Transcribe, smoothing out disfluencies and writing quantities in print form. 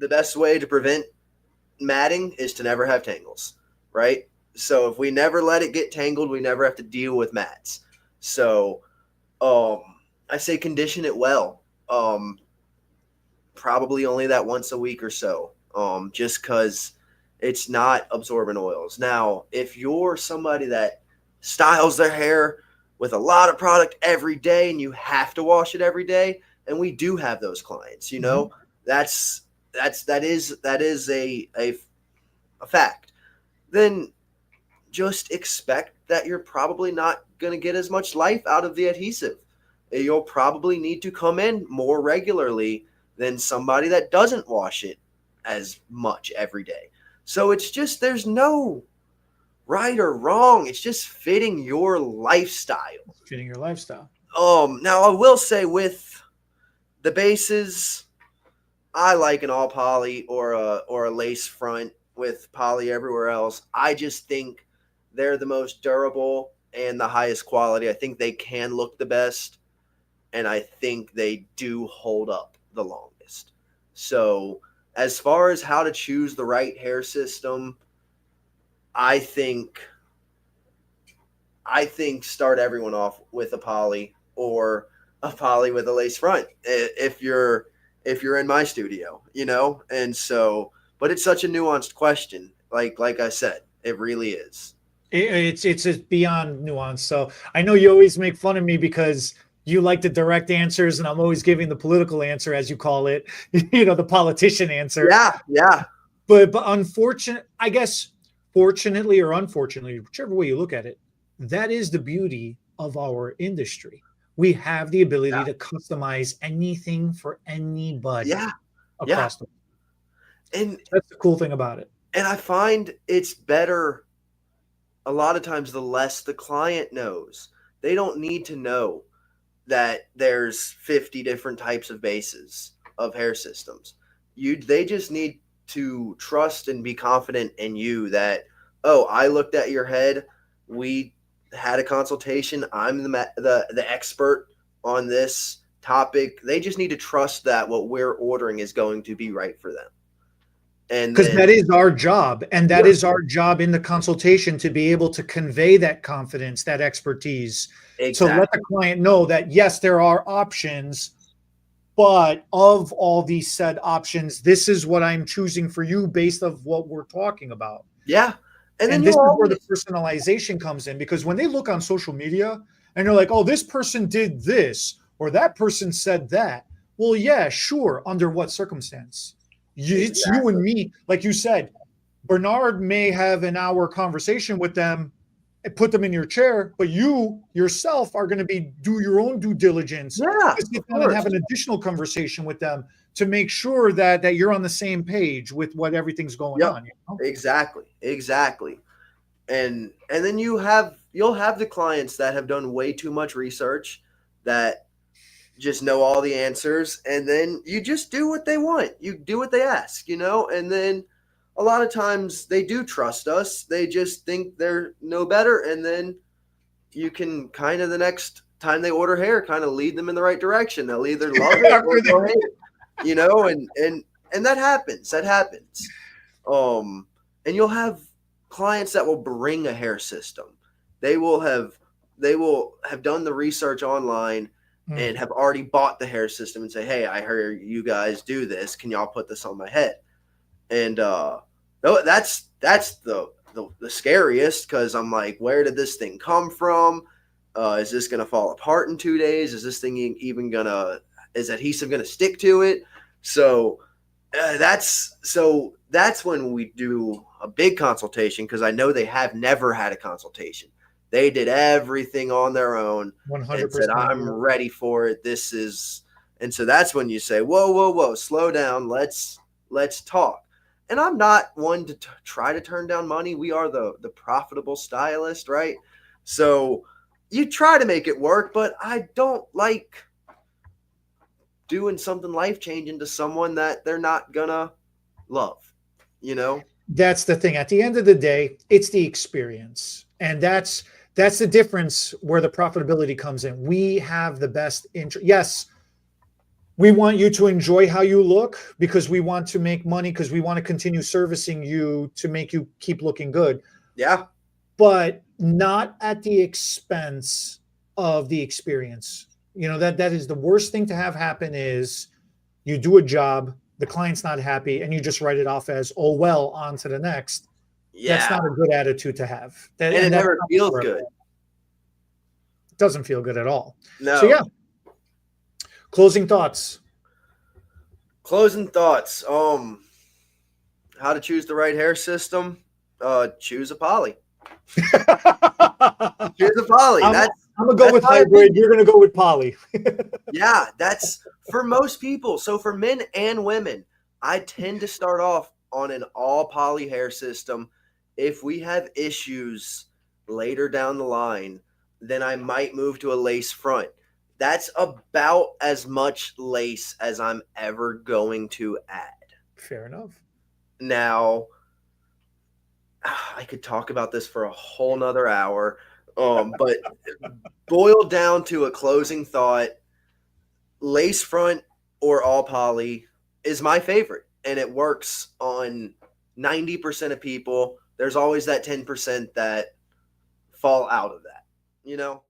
the best way to prevent matting is to never have tangles, right? So if we never let it get tangled, we never have to deal with mats. So I say condition it well. Probably only that once a week or so, just because it's not absorbent oils. Now, if you're somebody that styles their hair with a lot of product every day and you have to wash it every day, and we do have those clients, that is a fact. Then just expect that you're probably not going to get as much life out of the adhesive. You'll probably need to come in more regularly than somebody that doesn't wash it as much every day. So it's just, there's no right or wrong. It's just fitting your lifestyle. Fitting your lifestyle. Now I will say with the bases, I like an all poly or a lace front with poly everywhere else. I just think they're the most durable and the highest quality. I think they can look the best, and I think they do hold up the longest. So as far as how to choose the right hair system, I think start everyone off with a poly or a poly with a lace front if you're in my studio, and so, but it's such a nuanced question. Like I said, it really is. It's just beyond nuance. So I know you always make fun of me because you like the direct answers, and I'm always giving the political answer, as you call it, the politician answer. Yeah. But I guess, fortunately or unfortunately, whichever way you look at it, that is the beauty of our industry. We have the ability to customize anything for anybody across the world. And that's the cool thing about it. And I find it's better a lot of times the less the client knows. They don't need to know that there's 50 different types of bases of hair systems. They just need to trust and be confident in you that, oh, I looked at your head, we had a consultation, I'm the expert on this topic. They just need to trust that what we're ordering is going to be right for them. And because that is our job, and that is our job in the consultation, to be able to convey that confidence, that expertise, to let the client know that yes, there are options, but of all these said options, this is what I'm choosing for you based on what we're talking about. Yeah. And this is where the personalization comes in, because when they look on social media and they're like, oh, this person did this or that person said that. Well, yeah, sure. Under what circumstance? It's you and me. Like you said, Bernard may have an hour conversation with them and put them in your chair, but you yourself are going to do your own due diligence. Sit down and have an additional conversation with them to make sure that you're on the same page with what everything's going on. Exactly. And then you'll have the clients that have done way too much research, that just know all the answers, and then you just do what they want. You do what they ask, and then a lot of times they do trust us. They just think they're no better, and then you can kind of the next time they order hair, kind of lead them in the right direction. They'll either love it or they'll hate it, and that happens. And you'll have clients that will bring a hair system. They will have done the research online and have already bought the hair system and say, hey, I heard you guys do this. Can y'all put this on my head? And that's the scariest, because I'm like, where did this thing come from? Is this going to fall apart in 2 days? Is this thing even is adhesive going to stick to it? So that's when we do a big consultation, because I know they have never had a consultation. They did everything on their own 100%. And said, I'm ready for it. And so that's when you say, whoa, slow down. Let's talk. And I'm not one to try to turn down money. We are the profitable stylist, right? So you try to make it work, but I don't like doing something life-changing to someone that they're not gonna love, That's the thing. At the end of the day, it's the experience. And that's the difference where the profitability comes in. We have the best interest. Yes, We want you to enjoy how you look because we want to make money because we want to continue servicing you to make you keep looking good, Yeah. but not at the expense of the experience. That is the worst thing to have happen is you do a job, the client's not happy, and you just write it off as, oh, well, on to the next. That's Yeah. not a good attitude to have. And it That's never not feels fair. good. It doesn't feel good at all. So, No. yeah, closing thoughts. Closing thoughts. How to choose the right hair system? Choose a poly. Choose a poly. I'm gonna go That's with my hybrid. opinion. You're gonna go with poly. Yeah, that's for most people. So for men and women, I tend to start off on an all poly hair system. If we have issues later down the line, then I might move to a lace front. That's about as much lace as I'm ever going to add. Fair enough. Now, I could talk about this for a whole nother hour, but boiled down to a closing thought, lace front or all poly is my favorite, and it works on 90% of people. There's always that 10% that fall out of that, you know?